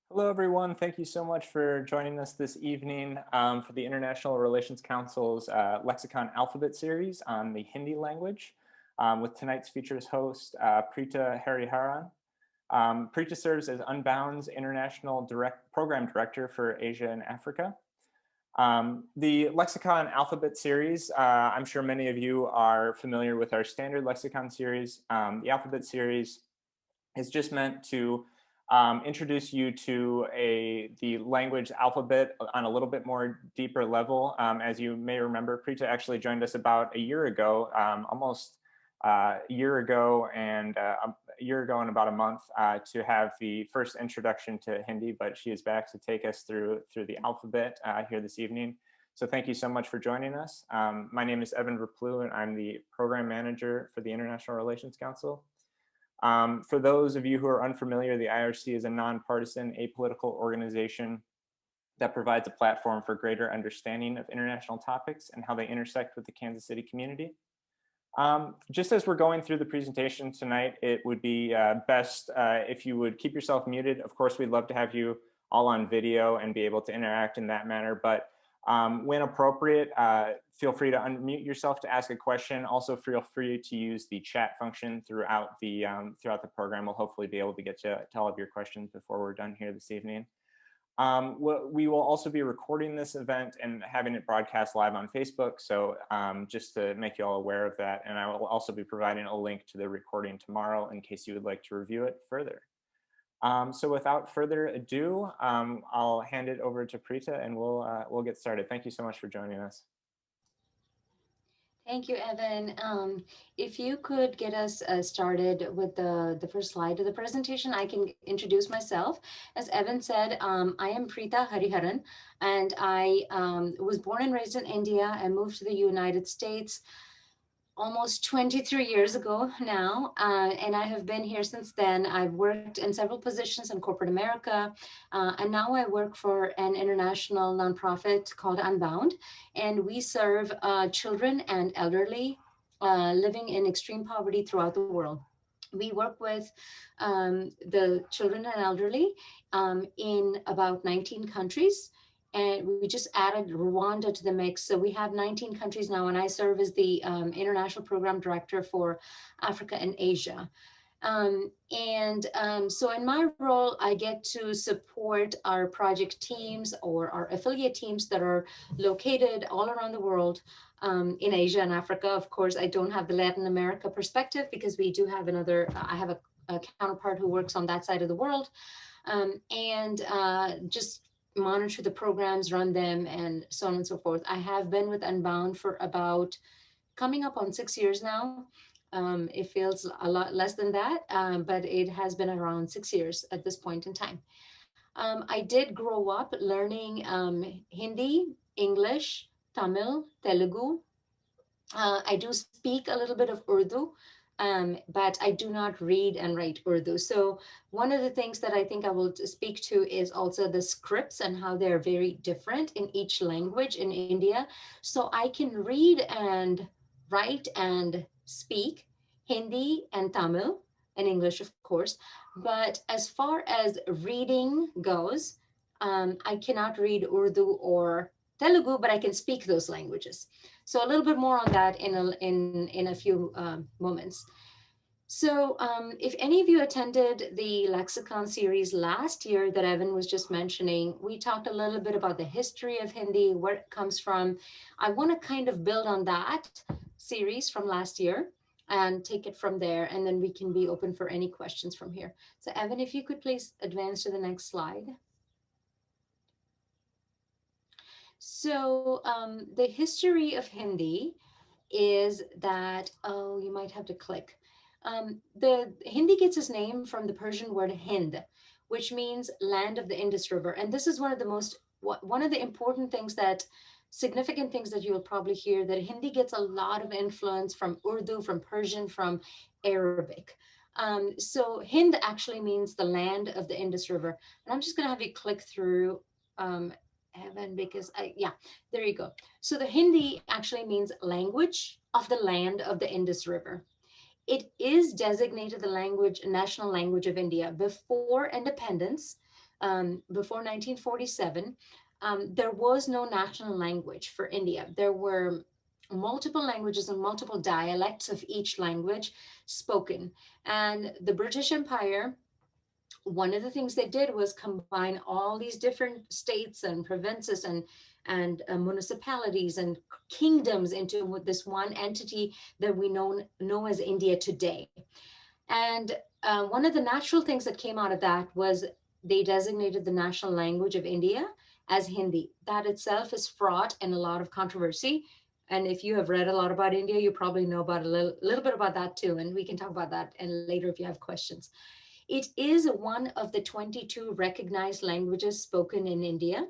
Hello, everyone. Thank you so much for joining us this evening for the International Relations Council's Lexicon-Alphabet series on the Hindi language with tonight's features host, Pritha Hariharan. Pritha serves as Unbound's International Program Director for Asia and Africa. The Lexicon-Alphabet series, I'm sure many of you are familiar with our standard lexicon series. The Alphabet series is just meant to introduce you to the language alphabet on a little bit more deeper level. As you may remember, Preeta actually joined us about a year ago, almost a year ago and about a month to have the first introduction to Hindi, but she is back to take us through the alphabet here this evening. So thank you so much for joining us. My name is Evan Verplu, and I'm the program manager for the International Relations Council. For those of you who are unfamiliar, the IRC is a nonpartisan, apolitical organization that provides a platform for greater understanding of international topics and how they intersect with the Kansas City community. Just as we're going through the presentation tonight, it would be best if you would keep yourself muted. Of course, we'd love to have you all on video and be able to interact in that manner, but when appropriate, feel free to unmute yourself to ask a question. Also, feel free to use the chat function throughout the program. We'll hopefully be able to get to all of your questions before we're done here this evening. We will also be recording this event and having it broadcast live on Facebook. So just to make you all aware of that. And I will also be providing a link to the recording tomorrow in case you would like to review it further. So without further ado, I'll hand it over to Preeta and we'll get started. Thank you so much for joining us. Thank you, Evan. If you could get us started with the first slide of the presentation, I can introduce myself. As Evan said, I am Pritha Hariharan, and I was born and raised in India and moved to the United States almost 23 years ago now, and I have been here since then. I've worked in several positions in corporate America, and now I work for an international nonprofit called Unbound, and we serve children and elderly living in extreme poverty throughout the world. We work with the children and elderly in about 19 countries. And we just added Rwanda to the mix. So we have 19 countries now, and I serve as the International Program Director for Africa and Asia. So in my role, I get to support our project teams or our affiliate teams that are located all around the world in Asia and Africa. Of course, I don't have the Latin America perspective because we do have I have a counterpart who works on that side of the world. Just monitor the programs, run them, and so on and so forth. I have been with Unbound for about coming up on 6 years now. It feels a lot less than that, but it has been around 6 years at this point in time. I did grow up learning Hindi, English, Tamil, Telugu. I do speak a little bit of Urdu, but I do not read and write Urdu. So one of the things that I think I will speak to is also the scripts and how they're very different in each language in India. So I can read and write and speak Hindi and Tamil and English, of course. But as far as reading goes, I cannot read Urdu or Telugu, but I can speak those languages. So a little bit more on that in a few moments. So if any of you attended the Lexicon series last year that Evan was just mentioning, we talked a little bit about the history of Hindi, where it comes from. I want to kind of build on that series from last year and take it from there, and then we can be open for any questions from here. So Evan, if you could please advance to the next slide. So the history of Hindi is that, oh, you might have to click. The Hindi gets its name from the Persian word Hind, which means land of the Indus River. And this is one of the important things significant things that you'll probably hear, that Hindi gets a lot of influence from Urdu, from Persian, from Arabic. So Hind actually means the land of the Indus River. And I'm just going to have you click through Evan, because there you go. So the Hindi actually means language of the land of the Indus River. It is designated the national language of India. Before independence, before 1947, there was no national language for India. There were multiple languages and multiple dialects of each language spoken. And the British Empire, one of the things they did was combine all these different states and provinces and municipalities and kingdoms into this one entity that we know as India today. And one of the natural things that came out of that was they designated the national language of India as Hindi. That itself is fraught and a lot of controversy. And if you have read a lot about India, you probably know about a little bit about that too. And we can talk about that and later if you have questions. It is one of the 22 recognized languages spoken in India.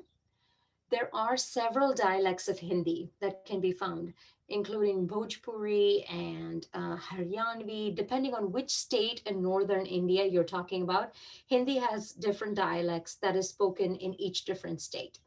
There are several dialects of Hindi that can be found, including Bhojpuri and Haryanvi. Depending on which state in northern India you're talking about, Hindi has different dialects that is spoken in each different state.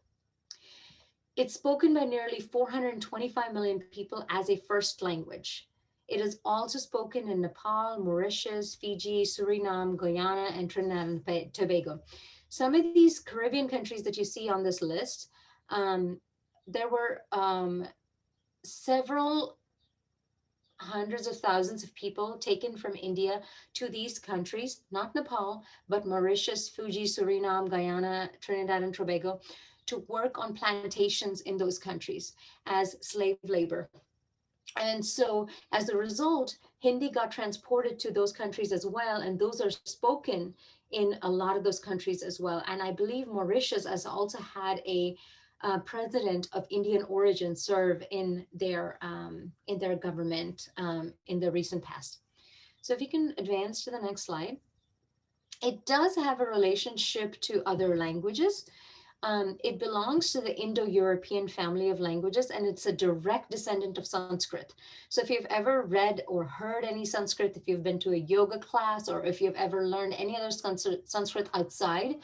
It's spoken by nearly 425 million people as a first language. It is also spoken in Nepal, Mauritius, Fiji, Suriname, Guyana, and Trinidad and Tobago. Some of these Caribbean countries that you see on this list, there were several hundreds of thousands of people taken from India to these countries, not Nepal, but Mauritius, Fiji, Suriname, Guyana, Trinidad, and Tobago, to work on plantations in those countries as slave labor. And so as a result, Hindi got transported to those countries as well. And those are spoken in a lot of those countries as well. And I believe Mauritius has also had a president of Indian origin serve in their government in the recent past. So if you can advance to the next slide, it does have a relationship to other languages. It belongs to the Indo-European family of languages, and it's a direct descendant of Sanskrit. So if you've ever read or heard any Sanskrit, if you've been to a yoga class, or if you've ever learned any other Sanskrit outside,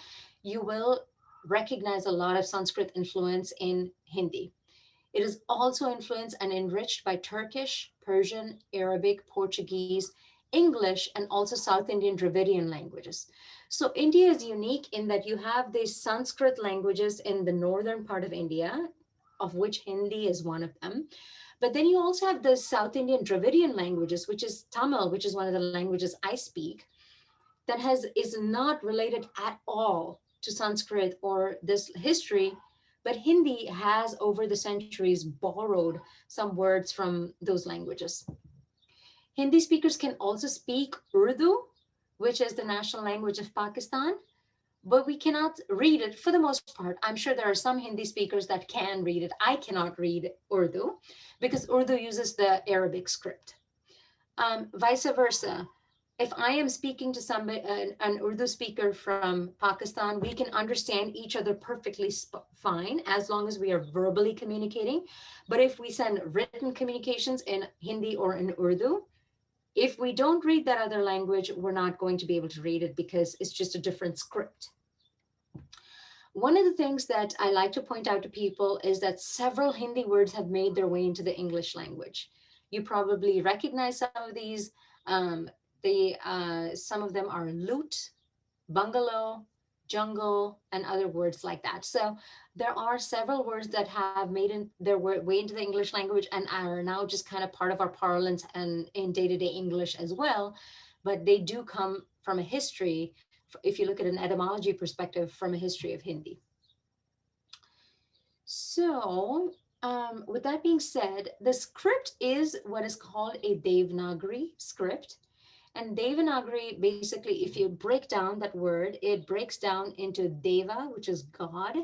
you will recognize a lot of Sanskrit influence in Hindi. It is also influenced and enriched by Turkish, Persian, Arabic, Portuguese, English, and also South Indian Dravidian languages. So India is unique in that you have these Sanskrit languages in the northern part of India, of which Hindi is one of them. But then you also have the South Indian Dravidian languages, which is Tamil, which is one of the languages I speak, that is not related at all to Sanskrit or this history, but Hindi has over the centuries borrowed some words from those languages. Hindi speakers can also speak Urdu, which is the national language of Pakistan, but we cannot read it for the most part. I'm sure there are some Hindi speakers that can read it. I cannot read Urdu because Urdu uses the Arabic script. Vice versa. If I am speaking to somebody, an Urdu speaker from Pakistan, we can understand each other perfectly fine as long as we are verbally communicating. But if we send written communications in Hindi or in Urdu, if we don't read that other language, we're not going to be able to read it because it's just a different script. One of the things that I like to point out to people is that several Hindi words have made their way into the English language. You probably recognize some of these. Some of them are loot, bungalow, jungle, and other words like that. So there are several words that have made their way into the English language and are now just kind of part of our parlance and in day-to-day English as well. But they do come from a history, if you look at an etymology perspective, from a history of Hindi. So with that being said, the script is what is called a Devanagari script. And Devanagari, basically, if you break down that word, it breaks down into Deva, which is God,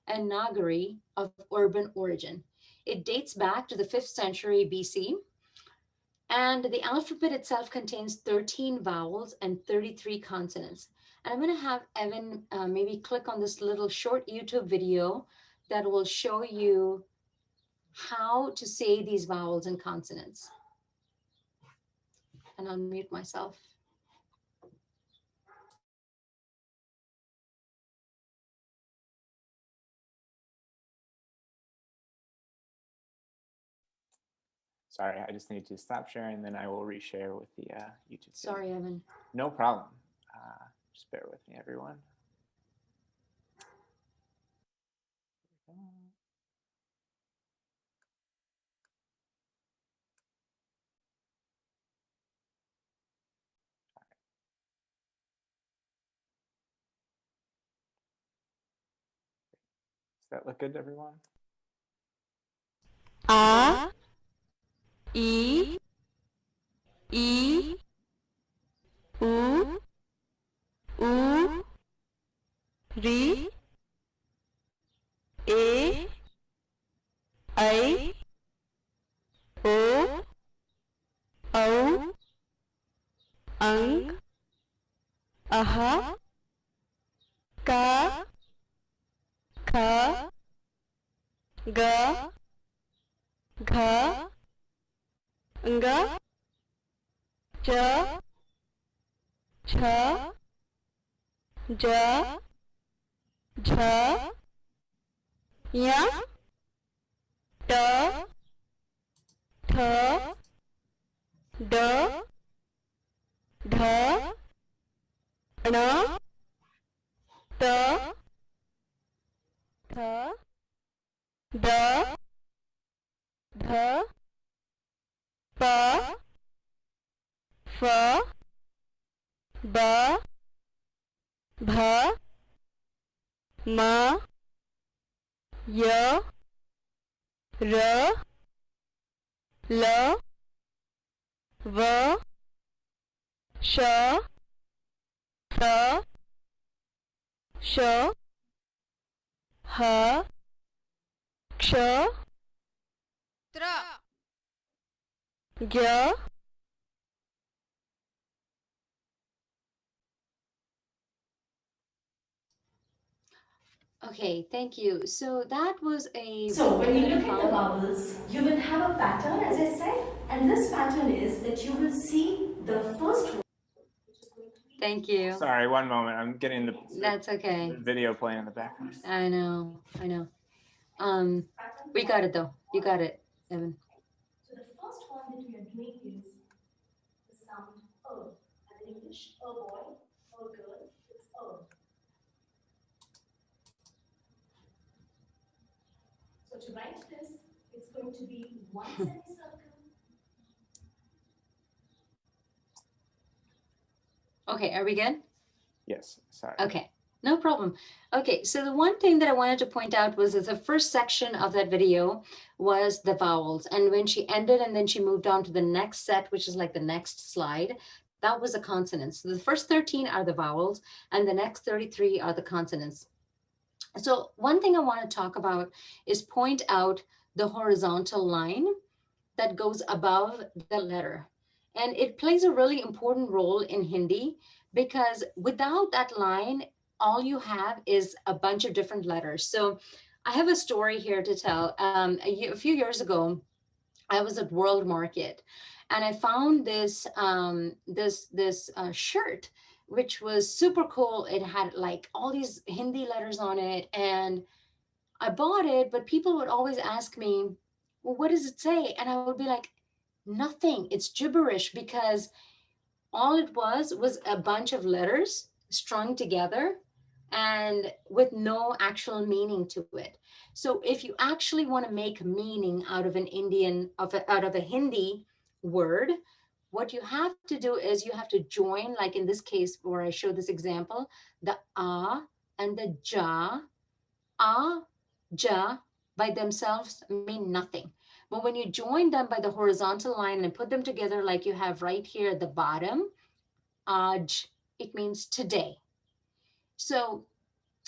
and Nagari of urban origin. It dates back to the 5th century BC. And the alphabet itself contains 13 vowels and 33 consonants. And I'm going to have Evan maybe click on this little short YouTube video that will show you how to say these vowels and consonants. And I'll mute myself. Sorry, I just need to stop sharing, then I will reshare with the YouTube. Sorry, Evan. No problem. Just bear with me, everyone. that look good to everyone? A, E, U, Ri, A, I, O, Au, Ang, Aha, Ka, Kha, Ga, Gha, Nga, Cha, Cha, Ja, Jha, Ya, Ta, Tha, Da, Dha, Na, Ta, Tha, Da, Dha, Pa, Fa, Ba, Bha, Ma, Ya, Ra, La, Va, Sha, Tha, Sha, Ha, Ksha, Tra, Gya, Okay, thank you. So that was a So when video you that I look at the found. vowels, you will have a pattern, as I said, and this pattern is that you will see the first one. Thank you. Sorry, one moment. I'm getting That's okay. the video playing in the background. I know. We got it though. You got it, Evan. So the first one that we are doing is the sound as in English, a boy, a girl, it's a. So to write this, it's going to be one semicircle. Okay, are we good? Yes, sorry. Okay, no problem. Okay, so the one thing that I wanted to point out was that the first section of that video was the vowels. And when she ended and then she moved on to the next set, which is like the next slide, that was the consonants. So the first 13 are the vowels and the next 33 are the consonants. So one thing I want to talk about is point out the horizontal line that goes above the letter. And it plays a really important role in Hindi because without that line, all you have is a bunch of different letters. So I have a story here to tell. A few years ago, I was at World Market and I found this shirt which was super cool. It had like all these Hindi letters on it and I bought it, but people would always ask me, well, what does it say? And I would be like, nothing. It's gibberish because all it was a bunch of letters strung together and with no actual meaning to it. So if you actually want to make meaning out of out of a Hindi word, what you have to do is you have to join, like in this case where I show this example, the a and the ja. A, ja by themselves mean nothing. But when you join them by the horizontal line and put them together like you have right here at the bottom, aj, it means today. So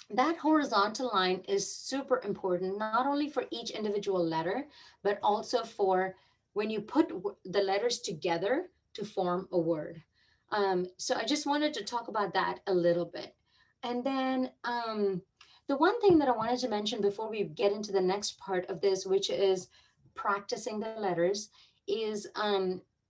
that horizontal line is super important, not only for each individual letter, but also for when you put the letters together to form a word. So I just wanted to talk about that a little bit. And then the one thing that I wanted to mention before we get into the next part of this, which is practicing the letters, is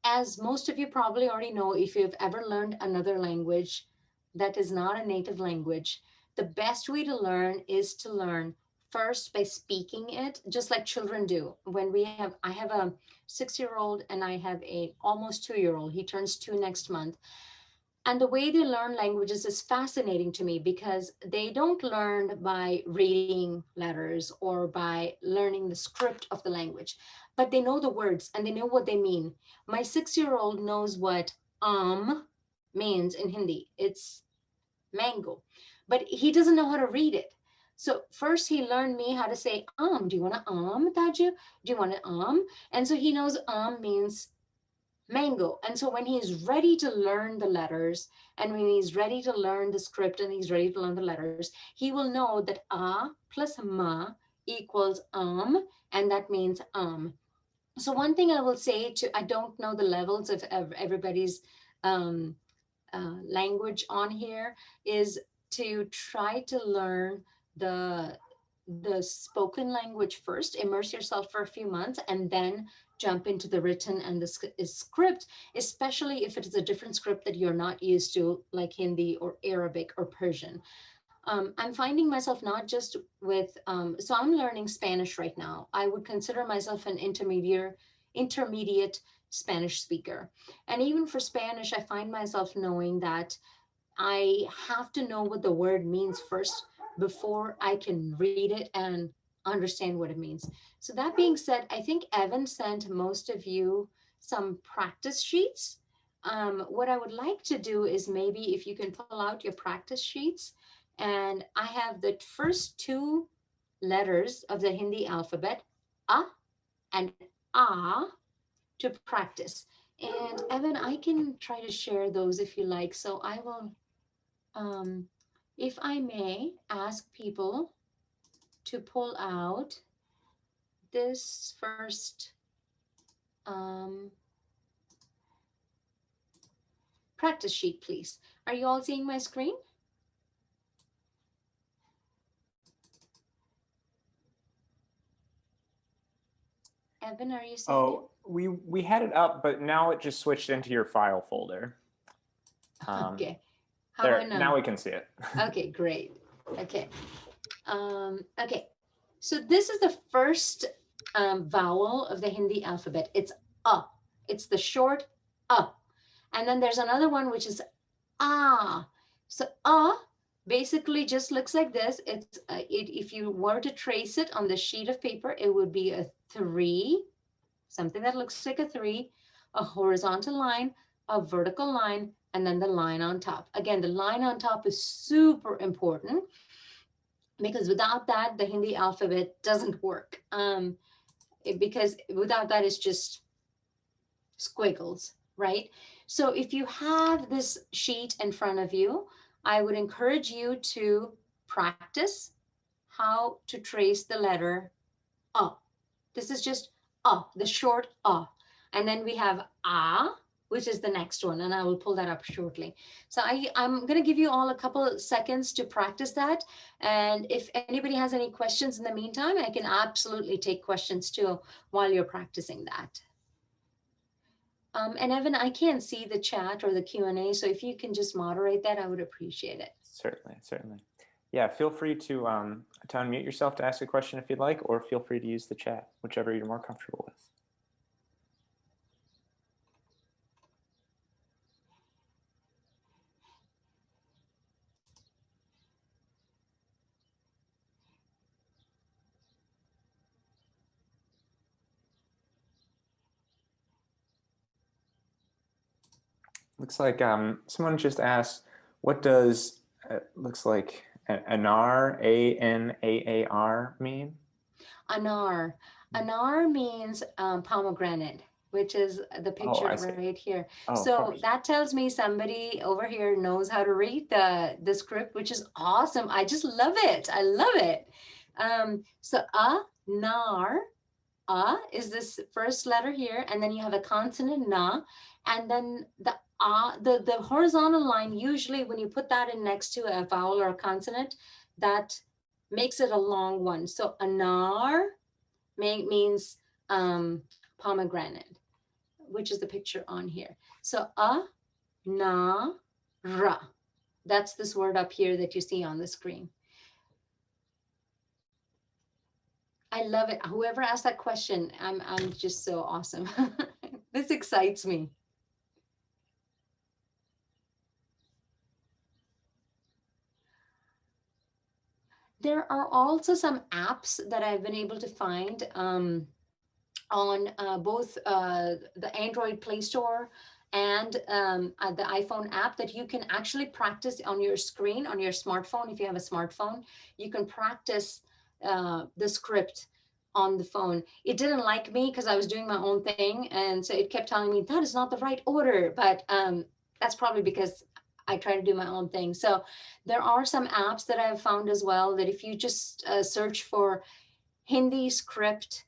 as most of you probably already know, if you've ever learned another language that is not a native language, the best way to learn is to learn first by speaking it, just like children do. I have a 6-year-old and I have a almost 2-year-old. He turns 2 next month. And the way they learn languages is fascinating to me because they don't learn by reading letters or by learning the script of the language, but they know the words and they know what they mean. My 6-year-old knows what means in Hindi. It's mango, but he doesn't know how to read it. So first he learned me how to say do you want to Taju? Do you want to And so he knows means mango. And so when he's ready to learn the letters, and when he's ready to learn the script and he's ready to learn the letters, he will know that plus ma equals and that means So one thing I will say I don't know the levels of everybody's um, language on here, is to try to learn the spoken language first, immerse yourself for a few months, and then jump into the written and the script, especially if it is a different script that you're not used to, like Hindi or Arabic or Persian. I'm finding myself not just with, so I'm learning Spanish right now. I would consider myself an intermediate Spanish speaker. And even for Spanish, I find myself knowing that I have to know what the word means first before I can read it and understand what it means. So that being said, I think Evan sent most of you some practice sheets. What I would like to do is maybe if you can pull out your practice sheets, and I have the first two letters of the Hindi alphabet, A and A, to practice. And Evan, I can try to share those if you like. So I will, if I may ask people to pull out this first practice sheet, please. Are you all seeing my screen? Evan, are you seeing Oh, we had it up, but now it just switched into your file folder. Okay. How There, I know? now we can see it. Okay, great. Okay. Okay. So this is the first vowel of the Hindi alphabet. It's A. It's the short A. And then there's another one which is A. So A basically just looks like this. It's if you were to trace it on the sheet of paper, it would be a 3, something that looks like a 3, a horizontal line, a vertical line, and then the line on top. Again, the line on top is super important because without that, the Hindi alphabet doesn't work. Because without that, it's just squiggles, right? So if you have this sheet in front of you, I would encourage you to practice how to trace the letter A. This is just A, the short A. And then we have A, which is the next one, and I will pull that up shortly. So I'm going to give you all a couple seconds to practice that. And if anybody has any questions in the meantime, I can absolutely take questions too while you're practicing that. And Evan, I can't see the chat or the Q&A, so if you can just moderate that, I would appreciate it. Certainly, certainly. Yeah, feel free to unmute yourself to ask a question if you'd like, or feel free to use the chat, whichever you're more comfortable with. Looks like someone just asked, what does, looks like anar, A-N-A-A-R mean? Anar. Anar means pomegranate, which is the picture right here. Oh, so that tells me somebody over here knows how to read the script, which is awesome. I just love it. I love it. So anar, is this first letter here, and then you have a consonant na, and then the horizontal line, usually when you put that in next to a vowel or a consonant, that makes it a long one. So anar means pomegranate, which is the picture on here. So na ra. That's this word up here that you see on the screen. I love it. Whoever asked that question, I'm just so awesome. This excites me. There are also some apps that I've been able to find on both the Android Play Store and the iPhone app that you can actually practice on your screen, on your smartphone. If you have a smartphone, you can practice the script on the phone. It didn't like me because I was doing my own thing. And so it kept telling me that is not the right order. But that's probably because I try to do my own thing. So there are some apps that I've found as well that if you just search for Hindi script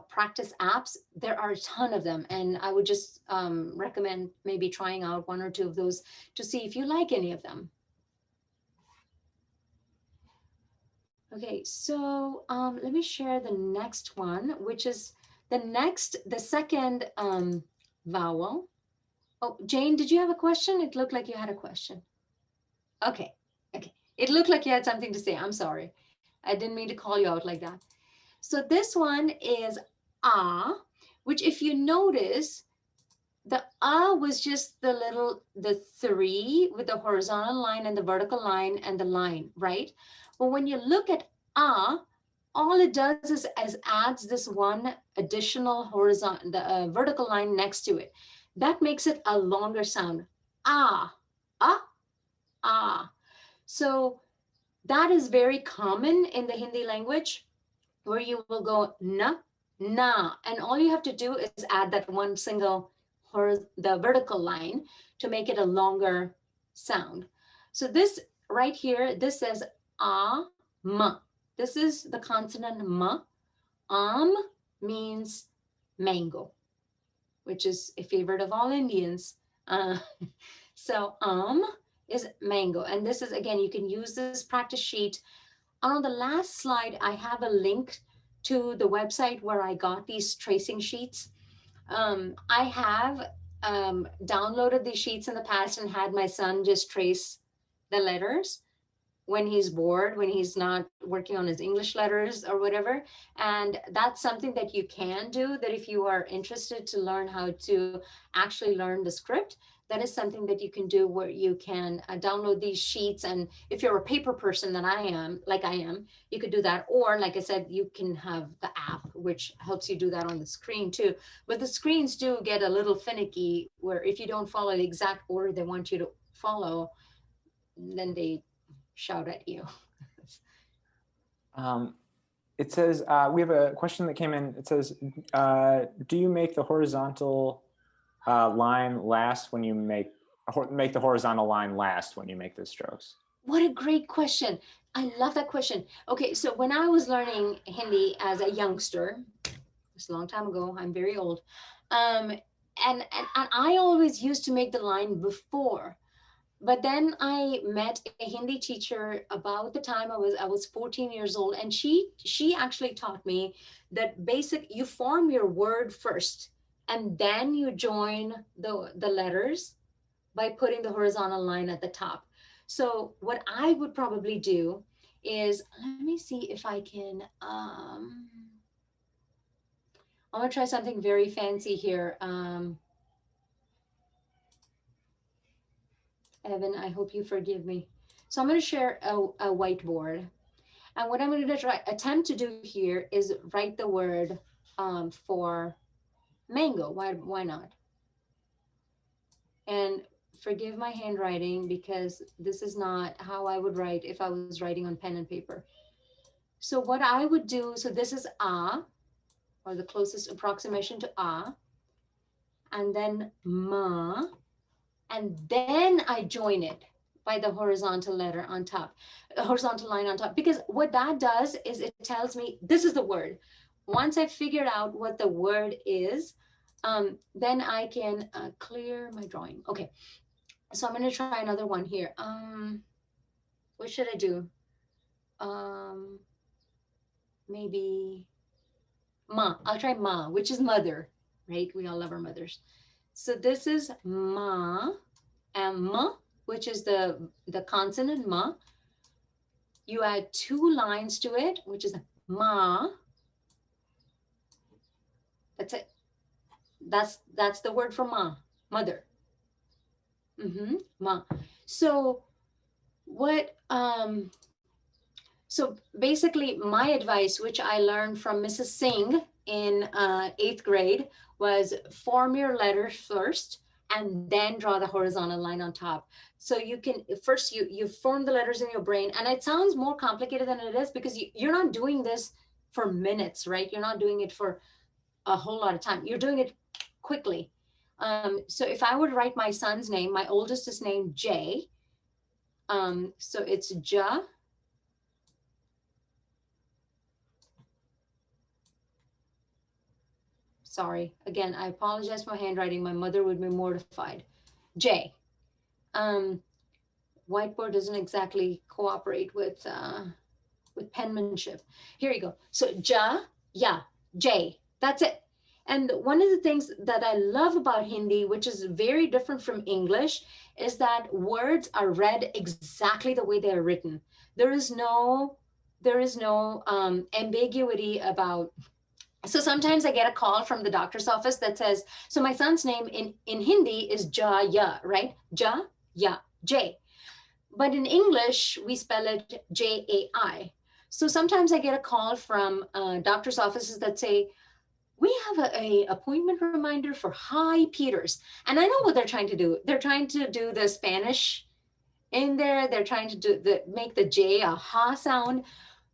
practice apps, there are a ton of them. And I would just recommend maybe trying out one or two of those to see if you like any of them. Okay, so let me share the next one, which is the second vowel. Oh, Jane, did you have a question? It looked like you had a question. Okay. It looked like you had something to say. I'm sorry. I didn't mean to call you out like that. So this one is ah, which if you notice, the ah was just the three with the horizontal line and the vertical line and the line, right? But when you look at ah, all it does is adds this one additional horizontal, the vertical line next to it. That makes it a longer sound. Ah, ah, ah. So that is very common in the Hindi language, where you will go na, na, and all you have to do is add that one single the vertical line to make it a longer sound. So this right here, this says ah, ma. This is the consonant ma. Means mango, which is a favorite of all Indians. So is mango. And this is, again, you can use this practice sheet. On the last slide, I have a link to the website where I got these tracing sheets. I have downloaded these sheets in the past and had my son just trace the letters when he's bored, when he's not working on his English letters or whatever. And that's something that you can do, that if you are interested to learn how to actually learn the script, that is something that you can do, where you can download these sheets. And if you're a paper person that I am, you could do that. Or like I said, you can have the app, which helps you do that on the screen too. But the screens do get a little finicky, where if you don't follow the exact order they want you to follow, then they shout at you. It says, we have a question that came in. It says, do you make the horizontal line last when you make the horizontal line last when you make the strokes? What a great question. I love that question. Okay, so when I was learning Hindi as a youngster, it's a long time ago, I'm very old, and I always used to make the line before. But then I met a Hindi teacher about the time I was 14 years old, and she actually taught me that you form your word first, and then you join the letters by putting the horizontal line at the top. So what I would probably do is, let me see if I can, I'm gonna try something very fancy here. Evan, I hope you forgive me. So I'm going to share a whiteboard. And what I'm going to attempt to do here is write the word for mango. Why not? And forgive my handwriting, because this is not how I would write if I was writing on pen and paper. So what I would do, so this is ah, or the closest approximation to ah, and then ma, and then I join it by the horizontal letter on top, horizontal line on top, because what that does is it tells me this is the word. Once I've figured out what the word is, then I can clear my drawing. Okay, so I'm going to try another one here. What should I do? Maybe ma. I'll try ma, which is mother, right? We all love our mothers. So this is ma, and ma, which is the consonant ma. You add two lines to it, which is ma. That's it. That's the word for ma, mother. Ma. So what? So basically, my advice, which I learned from Mrs. Singh, in 8th grade was form your letters first and then draw the horizontal line on top. So you can first you form the letters in your brain, and it sounds more complicated than it is because you're not doing this for minutes, right? You're not doing it for a whole lot of time. You're doing it quickly. So if I would write my son's name, my oldest is named Jay. So it's Ja. Sorry, again, I apologize for my handwriting. My mother would be mortified. J. Whiteboard doesn't exactly cooperate with penmanship. Here you go. So Ja, Ya, J. That's it. And one of the things that I love about Hindi, which is very different from English, is that words are read exactly the way they are written. There is no ambiguity about. So sometimes I get a call from the doctor's office that says, so my son's name in Hindi is Jaya, right? Ja, Ya, J. But in English, we spell it Jai. So sometimes I get a call from doctor's offices that say, we have a appointment reminder for Hi Peters. And I know what they're trying to do. They're trying to do the Spanish in there. They're trying to make the J a ha sound.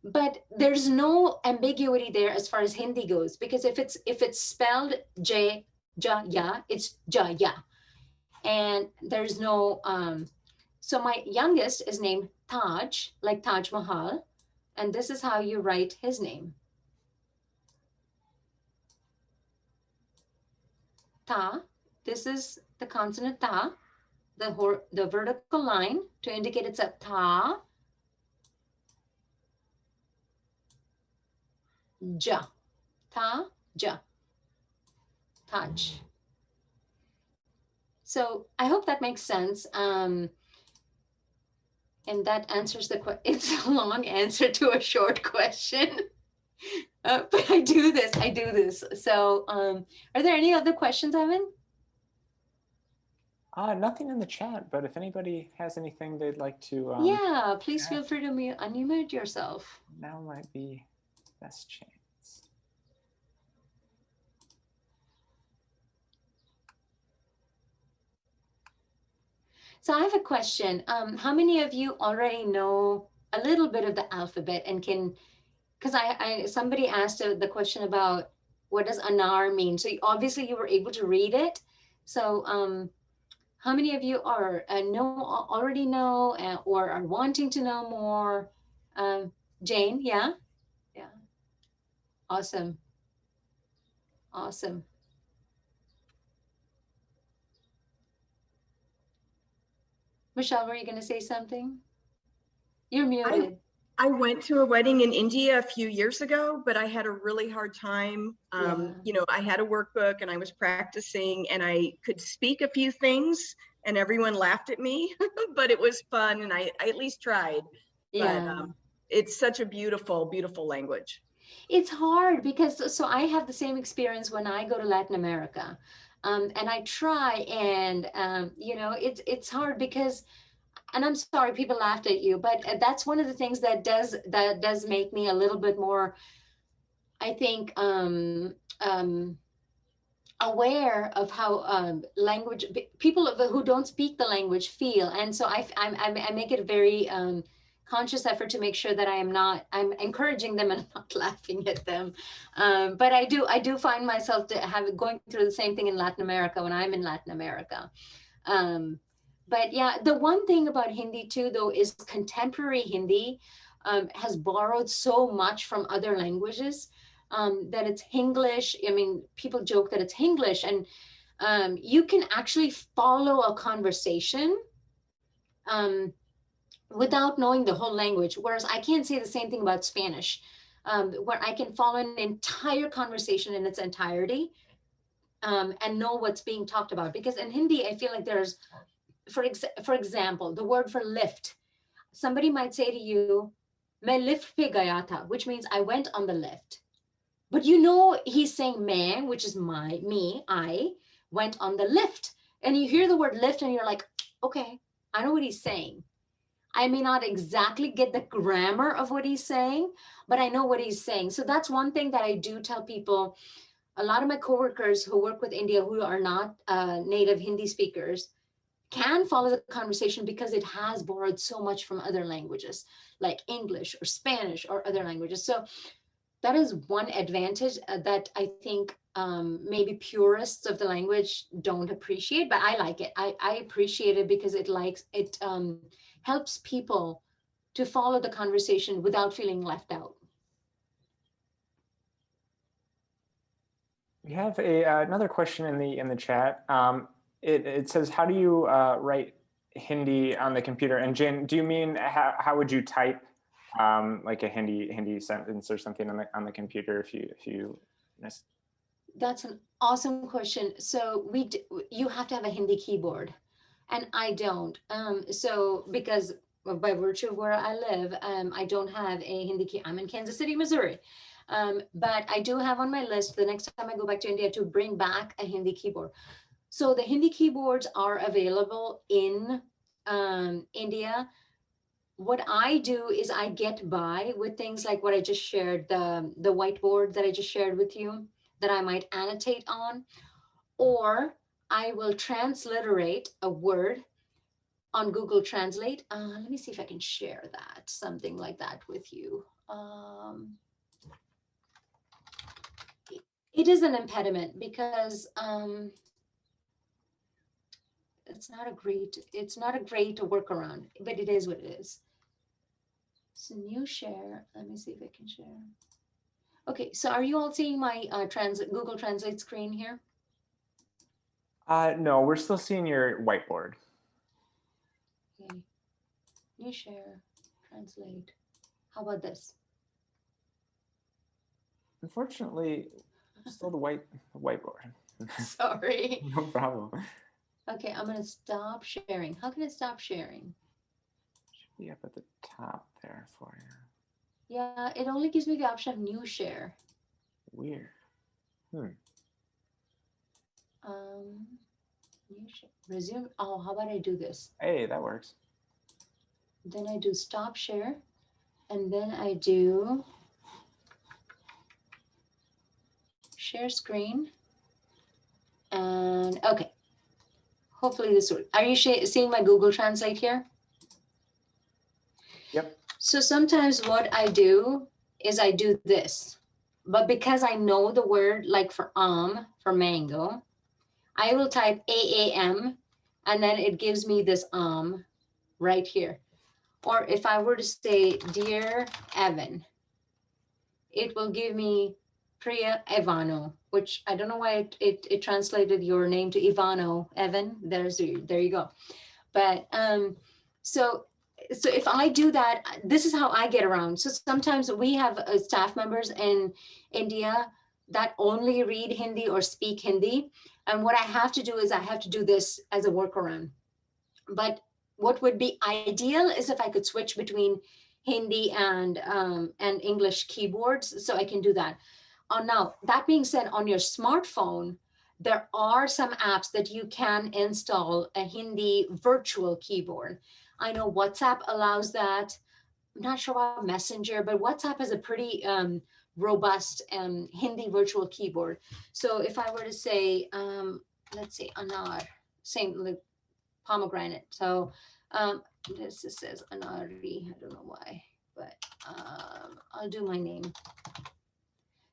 But there's no ambiguity there as far as Hindi goes, because if it's spelled J, Ja, Ya, it's Ja, Ya. And there's no, so my youngest is named Taj, like Taj Mahal. And this is how you write his name. Ta, this is the consonant ta, the vertical line to indicate it's a ta. Ja, ta, ja, Taj. So I hope that makes sense. And that answers the question. It's a long answer to a short question. But I do this. So are there any other questions, Evan? Nothing in the chat, but if anybody has anything they'd like to yeah, please feel free to unmute yourself. Now might be best chance. So I have a question. How many of you already know a little bit of the alphabet and can, because somebody asked the question about what does anar mean? So obviously you were able to read it. So how many of you are already know or are wanting to know more? Jane, yeah? Yeah. Awesome. Awesome. Michelle, were you going to say something? You're muted. I went to a wedding in India a few years ago, but I had a really hard time. You know, I had a workbook and I was practicing and I could speak a few things and everyone laughed at me, but it was fun and I at least tried. Yeah. But it's such a beautiful, beautiful language. It's hard because, so I have the same experience when I go to Latin America. And I try and, you know, it's hard because, and I'm sorry people laughed at you, but that's one of the things that does make me a little bit more, I think, aware of how language, people who don't speak the language feel. And so I make it a very conscious effort to make sure that I'm encouraging them and not laughing at them. But I do find myself going through the same thing in Latin America when I'm in Latin America. But yeah, the one thing about Hindi too, though, is contemporary Hindi has borrowed so much from other languages that it's Hinglish. I mean, people joke that it's Hinglish, and you can actually follow a conversation without knowing the whole language. Whereas I can't say the same thing about Spanish, where I can follow an entire conversation in its entirety and know what's being talked about. Because in Hindi, I feel like there's, for example, the word for lift. Somebody might say to you, "Main lift pe gaya tha," which means I went on the lift. But you know he's saying "main," which is me, I went on the lift. And you hear the word lift and you're like, okay, I know what he's saying. I may not exactly get the grammar of what he's saying, but I know what he's saying. So that's one thing that I do tell people. A lot of my coworkers who work with India who are not native Hindi speakers can follow the conversation because it has borrowed so much from other languages like English or Spanish or other languages. So that is one advantage that I think maybe purists of the language don't appreciate, but I like it. I appreciate it because it helps people to follow the conversation without feeling left out. We have another question in the chat. It says, how do you write Hindi on the computer? And Jen, do you mean how would you type like a Hindi sentence or something on the computer if you That's an awesome question. So you have to have a Hindi keyboard, and I don't. So because by virtue of where I live, I don't have a Hindi key. I'm in Kansas City, Missouri. But I do have on my list the next time I go back to India to bring back a Hindi keyboard. So the Hindi keyboards are available in India. What I do is I get by with things like what I just shared, the whiteboard that I just shared with you that I might annotate on, or I will transliterate a word on Google Translate. Let me see if I can share that, something like that with you. It is an impediment because it's not a great workaround, but it is what it is. So new share, let me see if I can share. Okay, so are you all seeing my Google Translate screen here? No, we're still seeing your whiteboard. Okay, new share, translate. How about this? Unfortunately, still the whiteboard. Sorry. No problem. Okay, I'm gonna stop sharing. How can I stop sharing? Should be up at the top there for you. Yeah, it only gives me the option of new share. Weird. New share. Resume. Oh, how about I do this? Hey, that works. Then I do stop share, and then I do share screen. And okay, hopefully this works. Are you seeing my Google Translate here? Yep. So sometimes what I do is I do this, but because I know the word, like for mango, I will type AAM, and then it gives me this right here. Or if I were to say, dear Evan, it will give me Priya Ivano, which I don't know why it translated your name to Ivano, Evan. There you go. But so if I do that, this is how I get around. So sometimes we have staff members in India that only read Hindi or speak Hindi. And what I have to do is I have to do this as a workaround. But what would be ideal is if I could switch between Hindi and English keyboards, so I can do that. Now, that being said, on your smartphone, there are some apps that you can install a Hindi virtual keyboard. I know WhatsApp allows that. I'm not sure about Messenger, but WhatsApp has a pretty robust Hindi virtual keyboard. So if I were to say, let's say Anar, same like pomegranate. So this says Anari, I don't know why, but I'll do my name.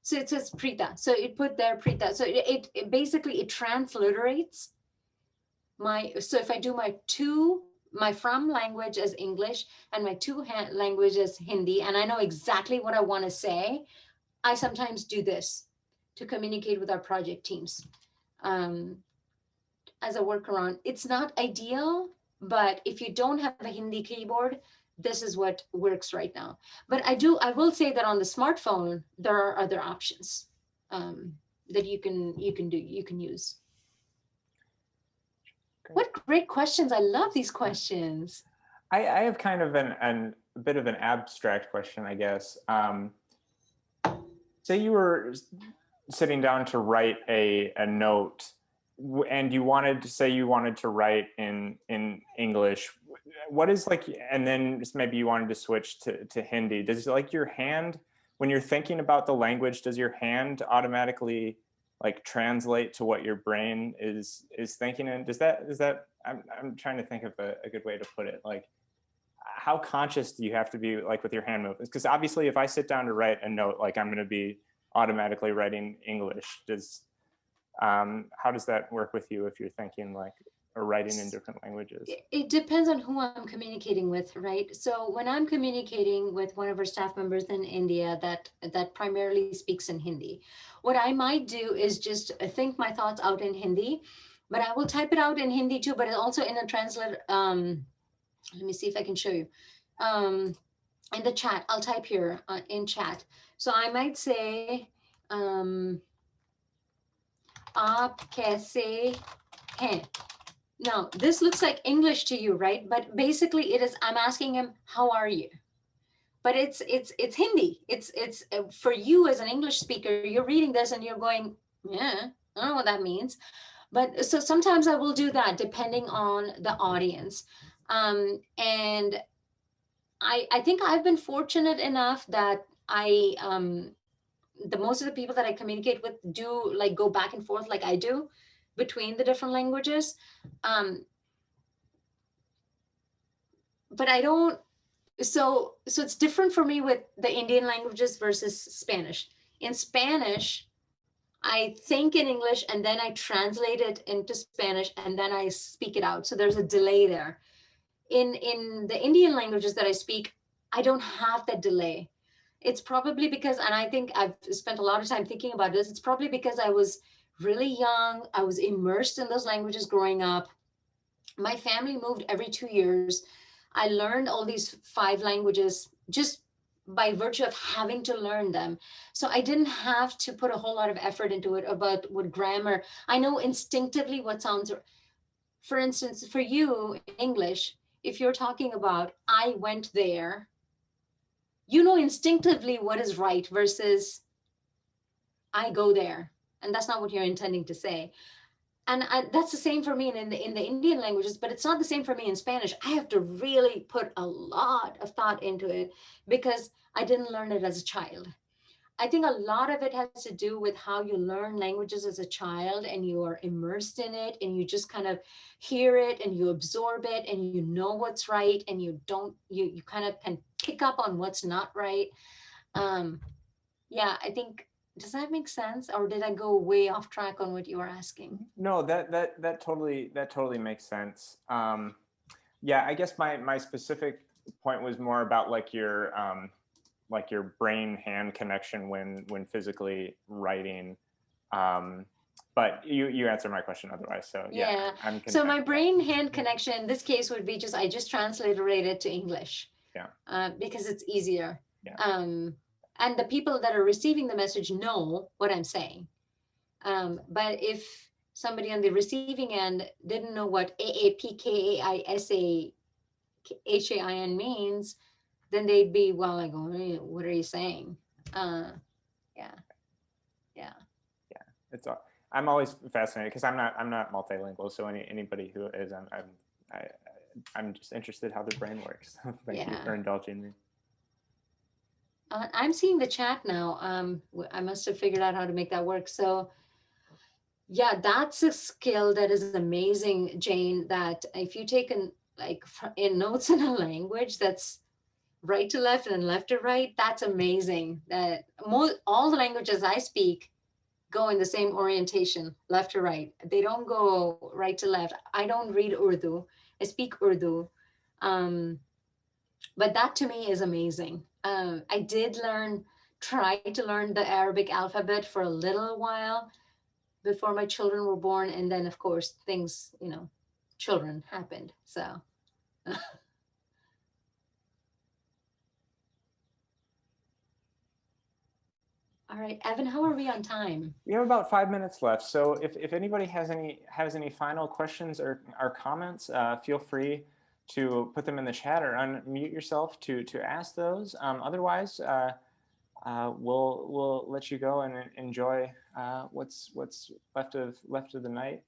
So it says Pritha. So it put there Pritha. So it basically, it transliterates so if I do my from language as English and my to language as Hindi, and I know exactly what I want to say, I sometimes do this to communicate with our project teams as a workaround. It's not ideal, but if you don't have a Hindi keyboard, this is what works right now. But I will say that on the smartphone, there are other options that you can use. Great. What great questions. I love these questions. I have kind of a bit of an abstract question, I guess. Say you were sitting down to write a note, and you wanted to write in English. what is like, and then just maybe you wanted to switch to Hindi. Does like your hand, when you're thinking about the language, does your hand automatically like translate to what your brain is thinking? And does that I'm trying to think of a good way to put it. Like, how conscious do you have to be like with your hand movements? Because obviously if I sit down to write a note, like I'm going to be automatically writing English. How does that work with you if you're thinking like, or writing in different languages? It depends on who I'm communicating with, right? So when I'm communicating with one of our staff members in India that primarily speaks in Hindi, what I might do is just think my thoughts out in Hindi, but I will type it out in Hindi too, but also in a translator. Let me see if I can show you. In the chat, I'll type here in chat. So I might say, aap kaise hain? Now, this looks like English to you, right? But basically it is, I'm asking him, how are you? But it's Hindi. It's for you as an English speaker, you're reading this and you're going, yeah, I don't know what that means. But so sometimes I will do that depending on the audience. And I think I've been fortunate enough that the most of the people that I communicate with do like go back and forth like I do between the different languages. But I don't, so it's different for me with the Indian languages versus Spanish. In Spanish, I think in English and then I translate it into Spanish and then I speak it out. So there's a delay there. In the Indian languages that I speak, I don't have that delay. It's probably because, and I think I've spent a lot of time thinking about this, it's probably because I was really young. I was immersed in those languages growing up. My family moved every 2 years. I learned all these 5 languages just by virtue of having to learn them. So I didn't have to put a whole lot of effort into it about what grammar. I know instinctively what sounds, for instance, for you, English, if you're talking about, I went there, you know instinctively what is right versus I go there. And that's not what you're intending to say. And that's the same for me in the Indian languages, but it's not the same for me in Spanish. I have to really put a lot of thought into it because I didn't learn it as a child. I think a lot of it has to do with how you learn languages as a child and you are immersed in it and you just kind of hear it and you absorb it and you know what's right and you kind of can pick up on what's not right. Yeah, I think, does that make sense? Or did I go way off track on what you were asking? No, that totally makes sense. Yeah, I guess my specific point was more about like your brain hand connection when physically writing. But you answered my question otherwise. So yeah. So my brain hand connection in this case would be just, I just transliterated it to English. Yeah. Because it's easier. Yeah. And the people that are receiving the message know what I'm saying. But if somebody on the receiving end didn't know what AAPKAISAHAIN means, then they'd be, well, like, what are you saying? Yeah. I'm always fascinated because I'm not multilingual. So anybody who is, I'm just interested how the brain works. Thank you for indulging me. I'm seeing the chat now. I must have figured out how to make that work. So yeah, that's a skill that is amazing, Jane, that if you take in notes in a language that's right to left and left to right, that's amazing. That all the languages I speak go in the same orientation, left to right. They don't go right to left. I don't read Urdu. I speak Urdu. But that to me is amazing. I did try to learn the Arabic alphabet for a little while before my children were born. And then of course things, children happened. So. All right, Evan, how are we on time? We have about 5 minutes left. So if anybody has any final questions or comments, feel free to put them in the chat or unmute yourself to ask those. Otherwise, we'll let you go and enjoy what's left of the night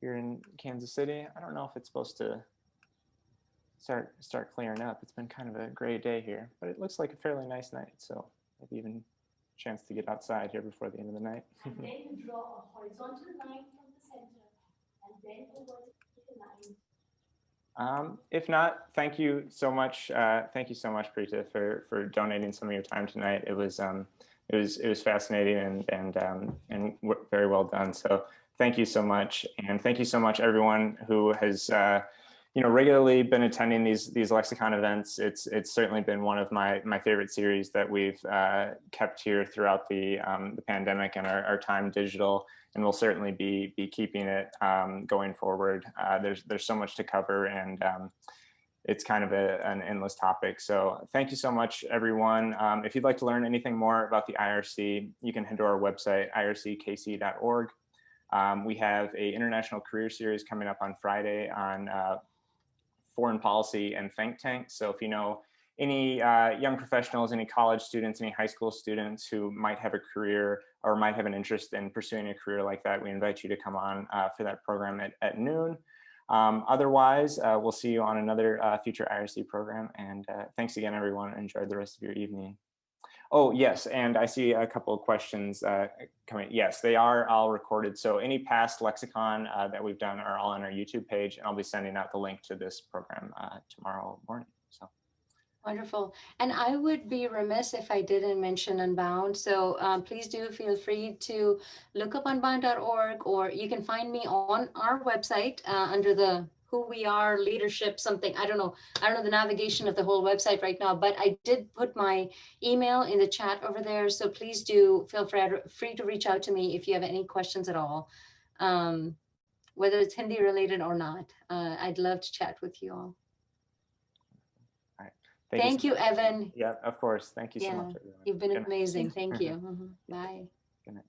here in Kansas City. I don't know if it's supposed to start clearing up. It's been kind of a gray day here, but it looks like a fairly nice night. So maybe even a chance to get outside here before the end of the night. And then you draw a horizontal line from the center and then a vertical line. If not, thank you so much. Thank you so much, Pritha, for donating some of your time tonight. It was fascinating and very well done. So thank you so much, and thank you so much everyone who has regularly been attending these Lexicon events. It's certainly been one of my favorite series that we've kept here throughout the pandemic and our time digital, and we'll certainly be keeping it going forward. There's so much to cover, and it's kind of an endless topic. So thank you so much, everyone. If you'd like to learn anything more about the IRC, you can head to our website, irckc.org. We have an international career series coming up on Friday on foreign policy and think tanks. So if you know any young professionals, any college students, any high school students who might have a career or might have an interest in pursuing a career like that, we invite you to come on for that program at noon. Otherwise, we'll see you on another future IRC program. And thanks again, everyone. Enjoy the rest of your evening. Oh, yes, and I see a couple of questions coming. Yes, they are all recorded. So any past lexicon that we've done are all on our YouTube page, and I'll be sending out the link to this program tomorrow morning. So. Wonderful. And I would be remiss if I didn't mention Unbound. So please do feel free to look up unbound.org, or you can find me on our website under the Who We Are Leadership something. I don't know the navigation of the whole website right now, but I did put my email in the chat over there. So please do feel free to reach out to me if you have any questions at all, whether it's Hindi related or not. I'd love to chat with you all. Thank you, Evan. Yeah, of course. Thank you so much, everyone. You've been amazing. Thank you. Bye. Good night.